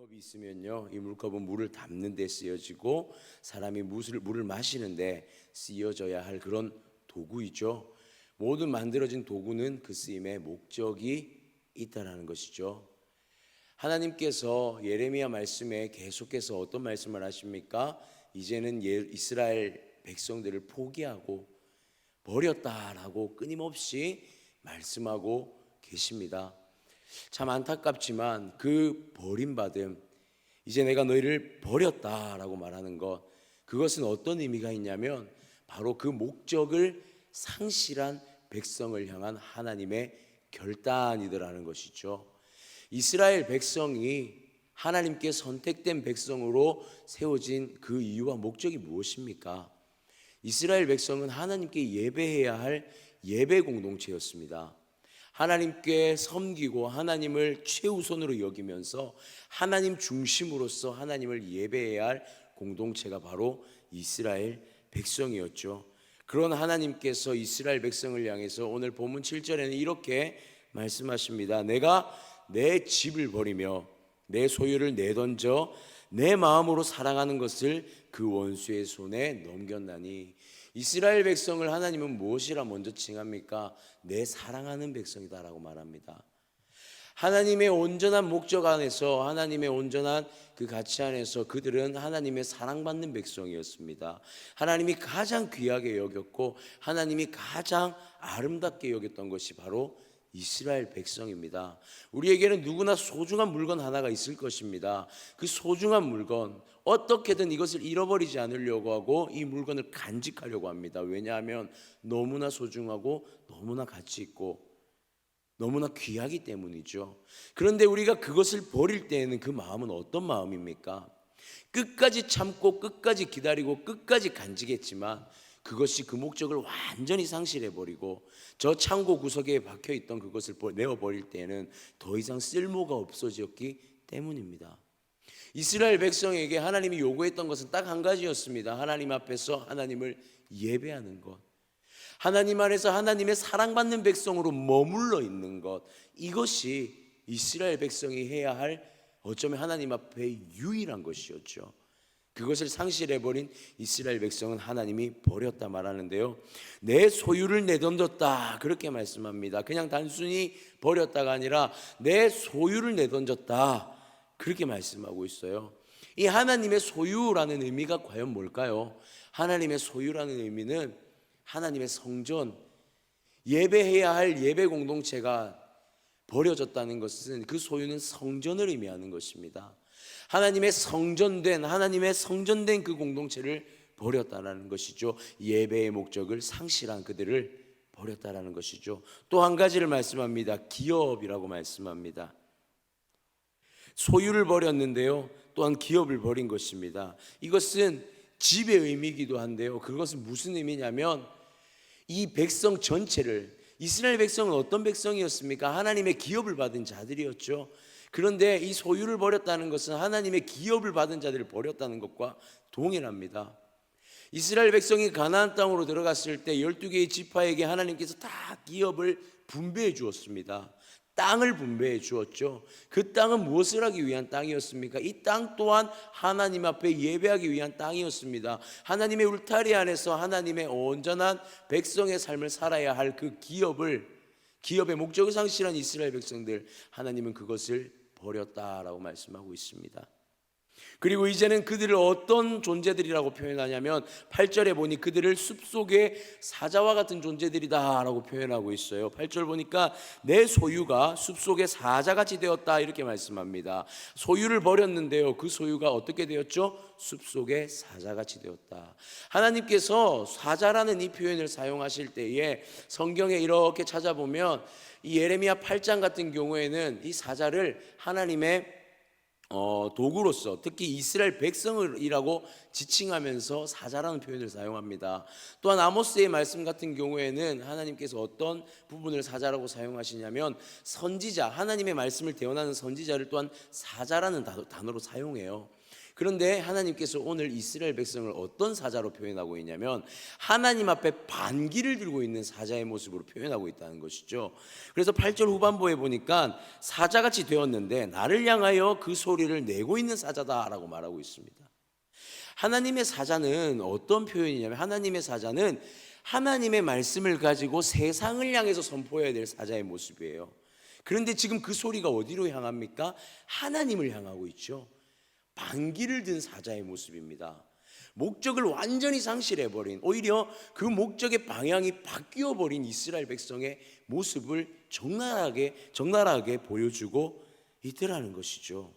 물컵이 있으면요, 이 물컵은 물을 담는 데 쓰여지고 사람이 물을 마시는데 쓰여져야 할 그런 도구이죠. 모든 만들어진 도구는 그 쓰임의 목적이 있다라는 것이죠. 하나님께서 예레미야 말씀에 계속해서 어떤 말씀을 하십니까? 이제는 이스라엘 백성들을 포기하고 버렸다라고 끊임없이 말씀하고 계십니다. 참 안타깝지만 그 버림받음, 이제 내가 너희를 버렸다라고 말하는 것, 그것은 어떤 의미가 있냐면 바로 그 목적을 상실한 백성을 향한 하나님의 결단이더라는 것이죠. 이스라엘 백성이 하나님께 선택된 백성으로 세워진 그 이유와 목적이 무엇입니까? 이스라엘 백성은 하나님께 예배해야 할 예배 공동체였습니다. 하나님께 섬기고 하나님을 최우선으로 여기면서 하나님 중심으로서 하나님을 예배해야 할 공동체가 바로 이스라엘 백성이었죠. 그런 하나님께서 이스라엘 백성을 향해서 오늘 본문 7절에는 이렇게 말씀하십니다. 내가 내 집을 버리며 내 소유를 내던져 내 마음으로 사랑하는 것을 그 원수의 손에 넘겼나니. 이스라엘 백성을 하나님은 무엇이라 먼저 칭합니까? 내 사랑하는 백성이다라고 말합니다. 하나님의 온전한 목적 안에서, 하나님의 온전한 그 가치 안에서 그들은 하나님의 사랑받는 백성이었습니다. 하나님이 가장 귀하게 여겼고 하나님이 가장 아름답게 여겼던 것이 바로 이스라엘 백성입니다. 우리에게는 누구나 소중한 물건 하나가 있을 것입니다. 그 소중한 물건, 어떻게든 이것을 잃어버리지 않으려고 하고 이 물건을 간직하려고 합니다. 왜냐하면 너무나 소중하고 너무나 가치 있고 너무나 귀하기 때문이죠. 그런데 우리가 그것을 버릴 때에는 그 마음은 어떤 마음입니까? 끝까지 참고 끝까지 기다리고 끝까지 간직했지만 그것이 그 목적을 완전히 상실해버리고 저 창고 구석에 박혀있던 그것을 내어버릴 때에는 더 이상 쓸모가 없어졌기 때문입니다. 이스라엘 백성에게 하나님이 요구했던 것은 딱 한 가지였습니다. 하나님 앞에서 하나님을 예배하는 것, 하나님 안에서 하나님의 사랑받는 백성으로 머물러 있는 것, 이것이 이스라엘 백성이 해야 할 어쩌면 하나님 앞에 유일한 것이었죠. 그것을 상실해버린 이스라엘 백성은 하나님이 버렸다 말하는데요, 내 소유를 내던졌다 그렇게 말씀합니다. 그냥 단순히 버렸다가 아니라 내 소유를 내던졌다 그렇게 말씀하고 있어요. 이 하나님의 소유라는 의미가 과연 뭘까요? 하나님의 소유라는 의미는 하나님의 성전, 예배해야 할 예배 공동체가 버려졌다는 것은 그 소유는 성전을 의미하는 것입니다. 하나님의 성전된 그 공동체를 버렸다라는 것이죠. 예배의 목적을 상실한 그들을 버렸다라는 것이죠. 또 한 가지를 말씀합니다. 기업이라고 말씀합니다. 소유를 버렸는데요, 또한 기업을 버린 것입니다. 이것은 집의 의미이기도 한데요, 그것은 무슨 의미냐면 이 백성 전체를, 이스라엘 백성은 어떤 백성이었습니까? 하나님의 기업을 받은 자들이었죠. 그런데 이 소유를 버렸다는 것은 하나님의 기업을 받은 자들을 버렸다는 것과 동일합니다. 이스라엘 백성이 가나안 땅으로 들어갔을 때 12개의 지파에게 하나님께서 다 기업을 분배해 주었습니다. 땅을 분배해 주었죠. 그 땅은 무엇을 하기 위한 땅이었습니까? 이 땅 또한 하나님 앞에 예배하기 위한 땅이었습니다. 하나님의 울타리 안에서 하나님의 온전한 백성의 삶을 살아야 할 그 기업의 목적을 상실한 이스라엘 백성들, 하나님은 그것을 버렸다라고 말씀하고 있습니다. 그리고 이제는 그들을 어떤 존재들이라고 표현하냐면 8절에 보니 그들을 숲속의 사자와 같은 존재들이다 라고 표현하고 있어요. 8절 보니까 내 소유가 숲속의 사자같이 되었다 이렇게 말씀합니다. 소유를 버렸는데요, 그 소유가 어떻게 되었죠? 숲속의 사자같이 되었다. 하나님께서 사자라는 이 표현을 사용하실 때에 성경에 이렇게 찾아보면 이 예레미야 8장 같은 경우에는 이 사자를 하나님의 도구로서, 특히 이스라엘 백성이라고 지칭하면서 사자라는 표현을 사용합니다. 또한 아모스의 말씀 같은 경우에는 하나님께서 어떤 부분을 사자라고 사용하시냐면 선지자, 하나님의 말씀을 대언하는 선지자를 또한 사자라는 단어로 사용해요. 그런데 하나님께서 오늘 이스라엘 백성을 어떤 사자로 표현하고 있냐면 하나님 앞에 반기를 들고 있는 사자의 모습으로 표현하고 있다는 것이죠. 그래서 8절 후반부에 보니까 사자같이 되었는데 나를 향하여 그 소리를 내고 있는 사자다라고 말하고 있습니다. 하나님의 사자는 어떤 표현이냐면 하나님의 사자는 하나님의 말씀을 가지고 세상을 향해서 선포해야 될 사자의 모습이에요. 그런데 지금 그 소리가 어디로 향합니까? 하나님을 향하고 있죠. 반기를 든 사자의 모습입니다. 목적을 완전히 상실해버린, 오히려 그 목적의 방향이 바뀌어버린 이스라엘 백성의 모습을 적나라하게 보여주고 있더라는 것이죠.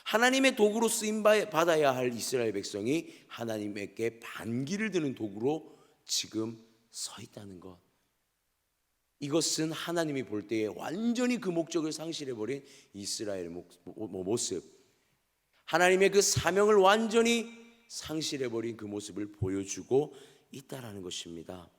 하나님의 도구로 쓰임받아야 할 이스라엘 백성이 하나님께 반기를 드는 도구로 지금 서 있다는 것, 이것은 하나님이 볼 때에 완전히 그 목적을 상실해버린 이스라엘의 모습, 하나님의 그 사명을 완전히 상실해버린 그 모습을 보여주고 있다라는 것입니다.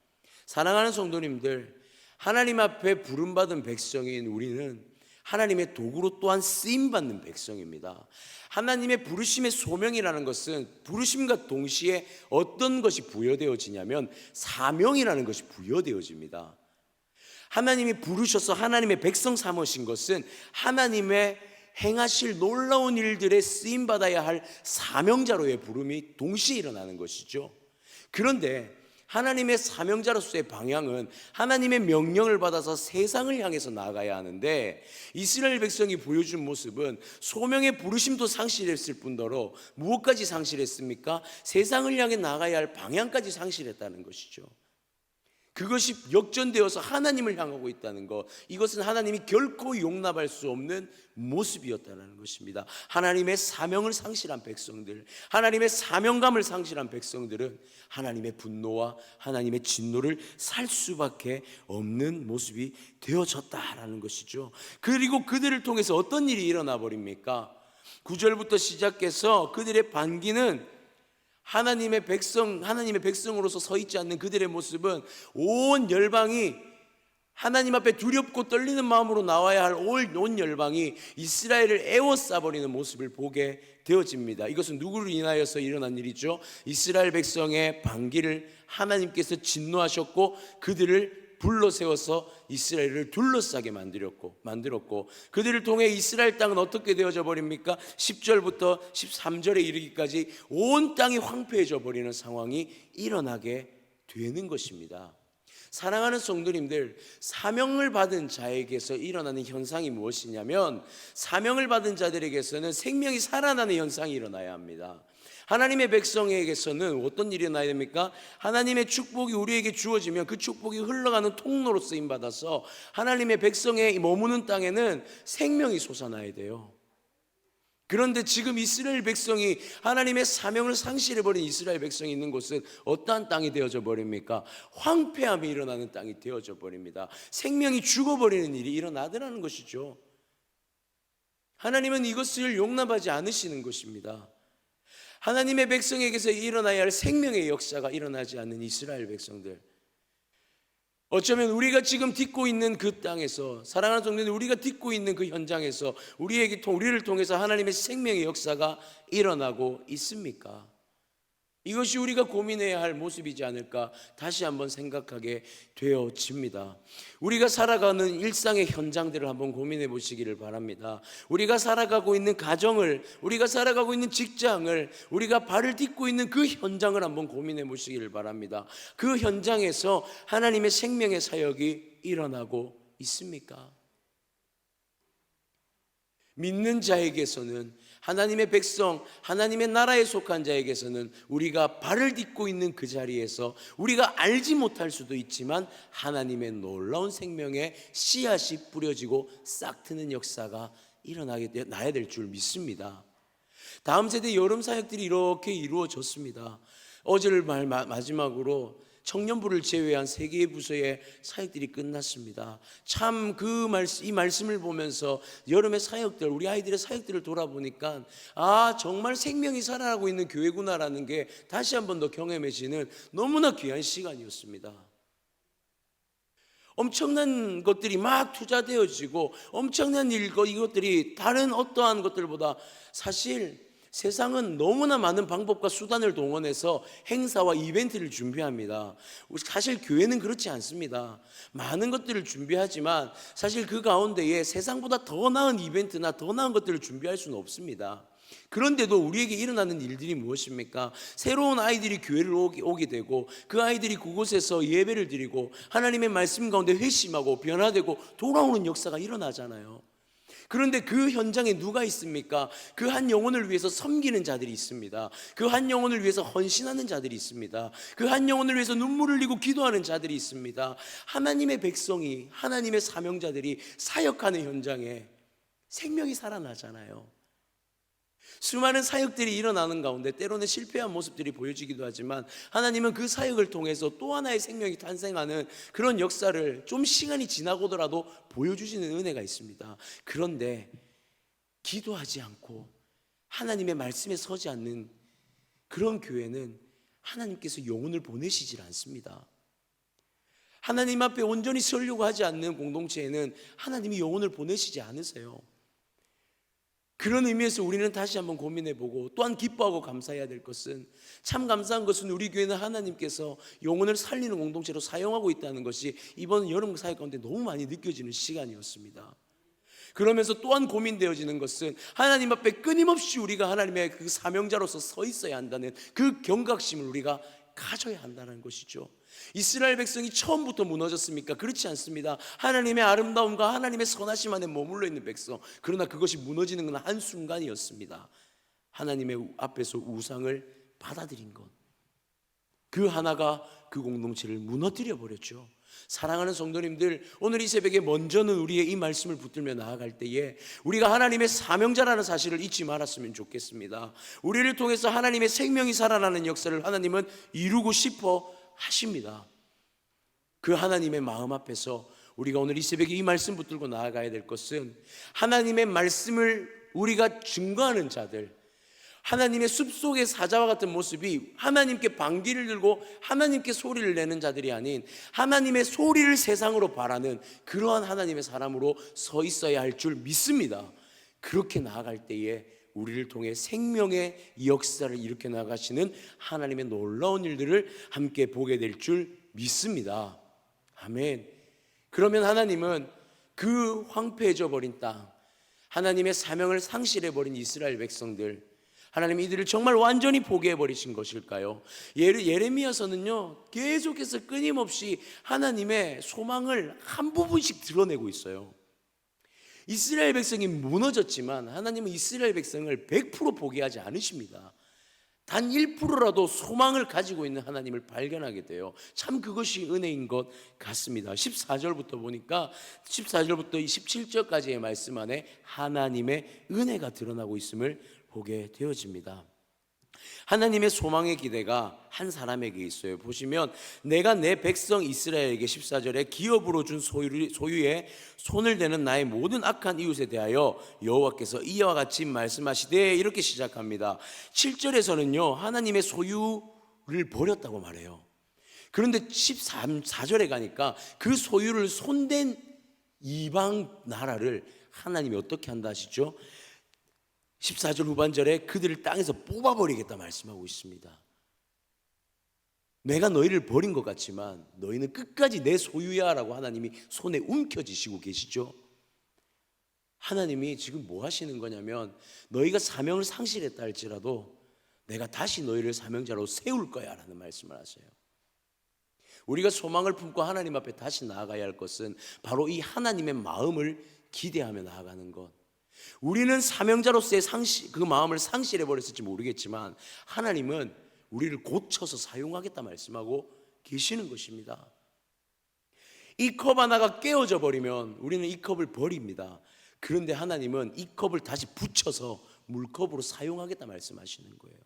사랑하는 성도님들, 하나님 앞에 부름받은 백성인 우리는 하나님의 도구로 또한 쓰임받는 백성입니다. 하나님의 부르심의 소명이라는 것은 부르심과 동시에 어떤 것이 부여되어지냐면 사명이라는 것이 부여되어집니다. 하나님이 부르셔서 하나님의 백성 삼으신 것은 하나님의 행하실 놀라운 일들에 쓰임받아야 할 사명자로의 부름이 동시에 일어나는 것이죠. 그런데 하나님의 사명자로서의 방향은 하나님의 명령을 받아서 세상을 향해서 나아가야 하는데 이스라엘 백성이 보여준 모습은 소명의 부르심도 상실했을 뿐더러 무엇까지 상실했습니까? 세상을 향해 나아가야 할 방향까지 상실했다는 것이죠. 그것이 역전되어서 하나님을 향하고 있다는 것, 이것은 하나님이 결코 용납할 수 없는 모습이었다는 것입니다. 하나님의 사명을 상실한 백성들, 하나님의 사명감을 상실한 백성들은 하나님의 분노와 하나님의 진노를 살 수밖에 없는 모습이 되어졌다라는 것이죠. 그리고 그들을 통해서 어떤 일이 일어나 버립니까? 9절부터 시작해서 그들의 반기는 하나님의 백성으로서 서 있지 않는 그들의 모습은 온 열방이 하나님 앞에 두렵고 떨리는 마음으로 나와야 할 온 열방이 이스라엘을 에워싸버리는 모습을 보게 되어집니다. 이것은 누구를 인하여서 일어난 일이죠? 이스라엘 백성의 반기를 하나님께서 진노하셨고 그들을 불러 세워서 이스라엘을 둘러싸게 만들었고 그들을 통해 이스라엘 땅은 어떻게 되어져 버립니까? 10절부터 13절에 이르기까지 온 땅이 황폐해져 버리는 상황이 일어나게 되는 것입니다. 사랑하는 성도님들, 사명을 받은 자에게서 일어나는 현상이 무엇이냐면 사명을 받은 자들에게서는 생명이 살아나는 현상이 일어나야 합니다. 하나님의 백성에게서는 어떤 일이 일어나야 됩니까? 하나님의 축복이 우리에게 주어지면 그 축복이 흘러가는 통로로 쓰임받아서 하나님의 백성의 머무는 땅에는 생명이 솟아나야 돼요. 그런데 지금 이스라엘 백성이 하나님의 사명을 상실해버린 이스라엘 백성이 있는 곳은 어떠한 땅이 되어져 버립니까? 황폐함이 일어나는 땅이 되어져 버립니다. 생명이 죽어버리는 일이 일어나더라는 것이죠. 하나님은 이것을 용납하지 않으시는 것입니다. 하나님의 백성에게서 일어나야 할 생명의 역사가 일어나지 않는 이스라엘 백성들, 어쩌면 우리가 지금 딛고 있는 그 땅에서, 사랑하는 성도들, 우리가 딛고 있는 그 현장에서 우리를 통해서 하나님의 생명의 역사가 일어나고 있습니까? 이것이 우리가 고민해야 할 모습이지 않을까 다시 한번 생각하게 되어집니다. 우리가 살아가는 일상의 현장들을 한번 고민해 보시기를 바랍니다. 우리가 살아가고 있는 가정을, 우리가 살아가고 있는 직장을, 우리가 발을 딛고 있는 그 현장을 한번 고민해 보시기를 바랍니다. 그 현장에서 하나님의 생명의 사역이 일어나고 있습니까? 믿는 자에게서는, 하나님의 백성, 하나님의 나라에 속한 자에게서는 우리가 발을 딛고 있는 그 자리에서 우리가 알지 못할 수도 있지만 하나님의 놀라운 생명의 씨앗이 뿌려지고 싹트는 역사가 나야 될 줄 믿습니다. 다음 세대 여름 사역들이 이렇게 이루어졌습니다. 어제를 마지막으로 청년부를 제외한 3개의 부서의 사역들이 끝났습니다. 참 이 말씀을 보면서 여름의 사역들, 우리 아이들의 사역들을 돌아보니까 정말 생명이 살아나고 있는 교회구나라는 게 다시 한 번 더 경험해지는 너무나 귀한 시간이었습니다. 엄청난 것들이 막 투자되어지고 엄청난 이것들이 다른 어떠한 것들보다 사실 세상은 너무나 많은 방법과 수단을 동원해서 행사와 이벤트를 준비합니다. 사실 교회는 그렇지 않습니다. 많은 것들을 준비하지만 사실 그 가운데에 세상보다 더 나은 이벤트나 더 나은 것들을 준비할 수는 없습니다. 그런데도 우리에게 일어나는 일들이 무엇입니까? 새로운 아이들이 교회를 오게 되고 그 아이들이 그곳에서 예배를 드리고 하나님의 말씀 가운데 회심하고 변화되고 돌아오는 역사가 일어나잖아요. 그런데 그 현장에 누가 있습니까? 그 한 영혼을 위해서 섬기는 자들이 있습니다. 그 한 영혼을 위해서 헌신하는 자들이 있습니다. 그 한 영혼을 위해서 눈물을 흘리고 기도하는 자들이 있습니다. 하나님의 백성이, 하나님의 사명자들이 사역하는 현장에 생명이 살아나잖아요. 수많은 사역들이 일어나는 가운데 때로는 실패한 모습들이 보여지기도 하지만 하나님은 그 사역을 통해서 또 하나의 생명이 탄생하는 그런 역사를 좀 시간이 지나고더라도 보여주시는 은혜가 있습니다. 그런데 기도하지 않고 하나님의 말씀에 서지 않는 그런 교회는 하나님께서 영혼을 보내시질 않습니다. 하나님 앞에 온전히 서려고 하지 않는 공동체에는 하나님이 영혼을 보내시지 않으세요. 그런 의미에서 우리는 다시 한번 고민해보고 또한 기뻐하고 감사해야 될 것은, 참 감사한 것은 우리 교회는 하나님께서 영혼을 살리는 공동체로 사용하고 있다는 것이 이번 여름 사역 가운데 너무 많이 느껴지는 시간이었습니다. 그러면서 또한 고민되어지는 것은 하나님 앞에 끊임없이 우리가 하나님의 그 사명자로서 서 있어야 한다는 그 경각심을 우리가 가져야 한다는 것이죠. 이스라엘 백성이 처음부터 무너졌습니까? 그렇지 않습니다. 하나님의 아름다움과 하나님의 선하심 안에 머물러 있는 백성, 그러나 그것이 무너지는 건 한순간이었습니다. 하나님의 앞에서 우상을 받아들인 것, 그 하나가 그 공동체를 무너뜨려 버렸죠. 사랑하는 성도님들, 오늘 이 새벽에 먼저는 우리의 이 말씀을 붙들며 나아갈 때에 우리가 하나님의 사명자라는 사실을 잊지 말았으면 좋겠습니다. 우리를 통해서 하나님의 생명이 살아나는 역사를 하나님은 이루고 싶어 하십니다. 그 하나님의 마음 앞에서 우리가 오늘 이 새벽에 이 말씀 붙들고 나아가야 될 것은, 하나님의 말씀을 우리가 증거하는 자들, 하나님의 숲속의 사자와 같은 모습이 하나님께 방귀를 들고 하나님께 소리를 내는 자들이 아닌 하나님의 소리를 세상으로 바라는 그러한 하나님의 사람으로 서 있어야 할 줄 믿습니다. 그렇게 나아갈 때에 우리를 통해 생명의 역사를 일으켜 나가시는 하나님의 놀라운 일들을 함께 보게 될 줄 믿습니다. 아멘. 그러면 하나님은 그 황폐해져 버린 땅, 하나님의 사명을 상실해버린 이스라엘 백성들, 하나님 이들을 정말 완전히 포기해버리신 것일까요? 예레미야서는요, 계속해서 끊임없이 하나님의 소망을 한 부분씩 드러내고 있어요. 이스라엘 백성이 무너졌지만 하나님은 이스라엘 백성을 100% 포기하지 않으십니다. 단 1%라도 소망을 가지고 있는 하나님을 발견하게 돼요. 참 그것이 은혜인 것 같습니다. 14절부터 보니까 14절부터 17절까지의 말씀 안에 하나님의 은혜가 드러나고 있음을 보게 되어집니다. 하나님의 소망의 기대가 한 사람에게 있어요. 보시면 내가 내 백성 이스라엘에게 14절에 기업으로 준 소유에 손을 대는 나의 모든 악한 이웃에 대하여 여호와께서 이와 같이 말씀하시되, 이렇게 시작합니다. 7절에서는요 하나님의 소유를 버렸다고 말해요. 그런데 14절에 가니까 그 소유를 손댄 이방 나라를 하나님이 어떻게 한다 하시죠? 14절 후반절에 그들을 땅에서 뽑아버리겠다 말씀하고 있습니다. 내가 너희를 버린 것 같지만 너희는 끝까지 내 소유야 라고 하나님이 손에 움켜쥐시고 계시죠. 하나님이 지금 뭐 하시는 거냐면, 너희가 사명을 상실했다 할지라도 내가 다시 너희를 사명자로 세울 거야 라는 말씀을 하세요. 우리가 소망을 품고 하나님 앞에 다시 나아가야 할 것은 바로 이 하나님의 마음을 기대하며 나아가는 것. 우리는 사명자로서의 그 마음을 상실해버렸을지 모르겠지만 하나님은 우리를 고쳐서 사용하겠다 말씀하고 계시는 것입니다. 이 컵 하나가 깨어져 버리면 우리는 이 컵을 버립니다. 그런데 하나님은 이 컵을 다시 붙여서 물컵으로 사용하겠다 말씀하시는 거예요.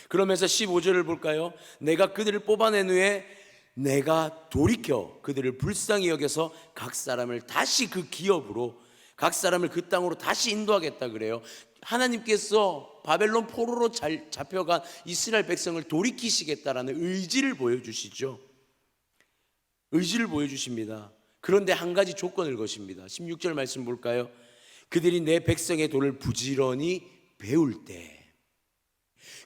그러면서 15절을 볼까요? 내가 그들을 뽑아낸 후에 내가 돌이켜 그들을 불쌍히 여겨서 각 사람을 다시 그 기업으로, 각 사람을 그 땅으로 다시 인도하겠다 그래요. 하나님께서 바벨론 포로로 잡혀간 이스라엘 백성을 돌이키시겠다라는 의지를 보여주시죠. 의지를 보여주십니다. 그런데 한 가지 조건을 거십니다. 16절 말씀 볼까요? 그들이 내 백성의 도를 부지런히 배울 때,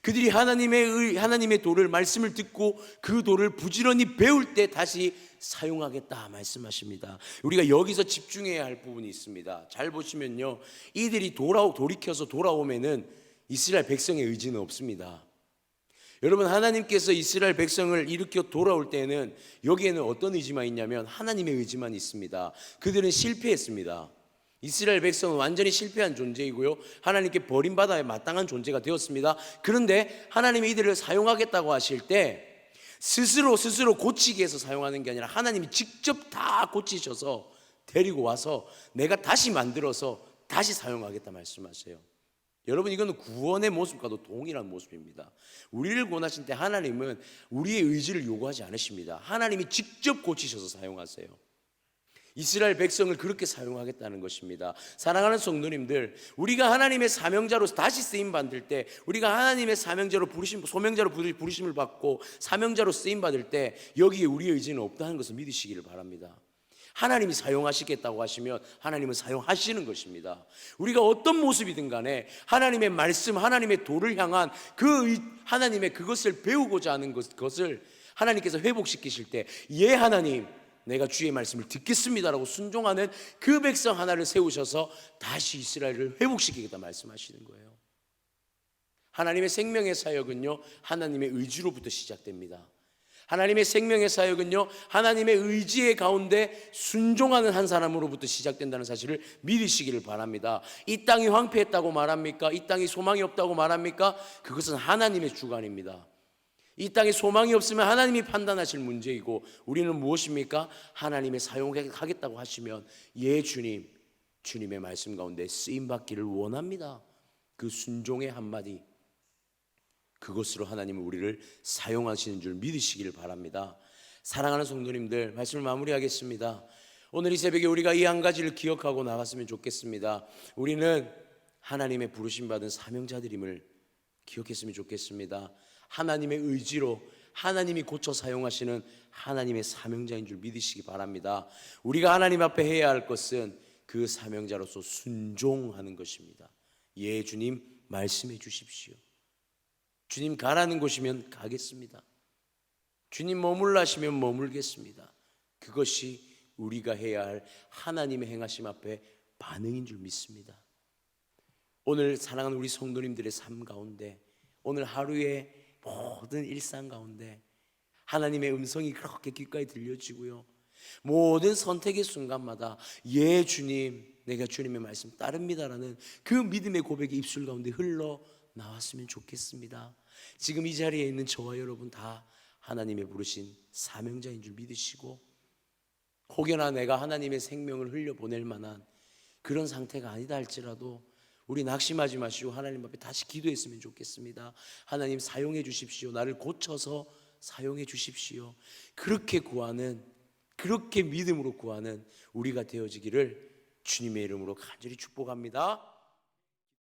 그들이 하나님의 도를 말씀을 듣고 그 도를 부지런히 배울 때 다시 사용하겠다 말씀하십니다. 우리가 여기서 집중해야 할 부분이 있습니다. 잘 보시면요, 이들이 돌이켜서 돌아오면은 이스라엘 백성의 의지는 없습니다. 여러분, 하나님께서 이스라엘 백성을 일으켜 돌아올 때는 여기에는 어떤 의지만 있냐면 하나님의 의지만 있습니다. 그들은 실패했습니다. 이스라엘 백성은 완전히 실패한 존재이고요, 하나님께 버림받아야 마땅한 존재가 되었습니다. 그런데 하나님이 이들을 사용하겠다고 하실 때 스스로 고치기 위해서 사용하는 게 아니라 하나님이 직접 다 고치셔서 데리고 와서 내가 다시 만들어서 다시 사용하겠다 말씀하세요. 여러분, 이거는 구원의 모습과도 동일한 모습입니다. 우리를 구원하신 때 하나님은 우리의 의지를 요구하지 않으십니다. 하나님이 직접 고치셔서 사용하세요. 이스라엘 백성을 그렇게 사용하겠다는 것입니다. 사랑하는 성도님들, 우리가 하나님의 사명자로 다시 쓰임 받을 때, 우리가 하나님의 소명자로 부르심을 받고 사명자로 쓰임 받을 때 여기에 우리의 의지는 없다는 것을 믿으시기를 바랍니다. 하나님이 사용하시겠다고 하시면 하나님은 사용하시는 것입니다. 우리가 어떤 모습이든 간에 하나님의 말씀, 하나님의 도를 향한 하나님의 그것을 배우고자 하는 것을 하나님께서 회복시키실 때, 예 하나님, 내가 주의 말씀을 듣겠습니다라고 순종하는 그 백성 하나를 세우셔서 다시 이스라엘을 회복시키겠다 말씀하시는 거예요. 하나님의 생명의 사역은요, 하나님의 의지로부터 시작됩니다. 하나님의 생명의 사역은요, 하나님의 의지의 가운데 순종하는 한 사람으로부터 시작된다는 사실을 믿으시기를 바랍니다. 이 땅이 황폐했다고 말합니까? 이 땅이 소망이 없다고 말합니까? 그것은 하나님의 주관입니다. 이 땅에 소망이 없으면 하나님이 판단하실 문제이고, 우리는 무엇입니까? 하나님의 사용하겠다고 하시면 예 주님, 주님의 말씀 가운데 쓰임받기를 원합니다. 그 순종의 한마디, 그것으로 하나님은 우리를 사용하시는 줄 믿으시기를 바랍니다. 사랑하는 성도님들, 말씀을 마무리하겠습니다. 오늘 이 새벽에 우리가 이 한 가지를 기억하고 나갔으면 좋겠습니다. 우리는 하나님의 부르심받은 사명자들임을 기억했으면 좋겠습니다. 하나님의 의지로 하나님이 고쳐 사용하시는 하나님의 사명자인 줄 믿으시기 바랍니다. 우리가 하나님 앞에 해야 할 것은 그 사명자로서 순종하는 것입니다. 예 주님, 말씀해 주십시오. 주님 가라는 곳이면 가겠습니다. 주님 머물라 하시면 머물겠습니다. 그것이 우리가 해야 할 하나님의 행하심 앞에 반응인 줄 믿습니다. 오늘 사랑하는 우리 성도님들의 삶 가운데, 오늘 하루의 모든 일상 가운데 하나님의 음성이 그렇게 귓가에 들려지고요, 모든 선택의 순간마다 예 주님, 내가 주님의 말씀 따릅니다라는 그 믿음의 고백이 입술 가운데 흘러나왔으면 좋겠습니다. 지금 이 자리에 있는 저와 여러분 다 하나님의 부르신 사명자인 줄 믿으시고, 혹여나 내가 하나님의 생명을 흘려보낼 만한 그런 상태가 아니다 할지라도 우리 낙심하지 마시고 하나님 앞에 다시 기도했으면 좋겠습니다. 하나님 사용해 주십시오. 나를 고쳐서 사용해 주십시오. 그렇게 믿음으로 구하는 우리가 되어지기를 주님의 이름으로 간절히 축복합니다.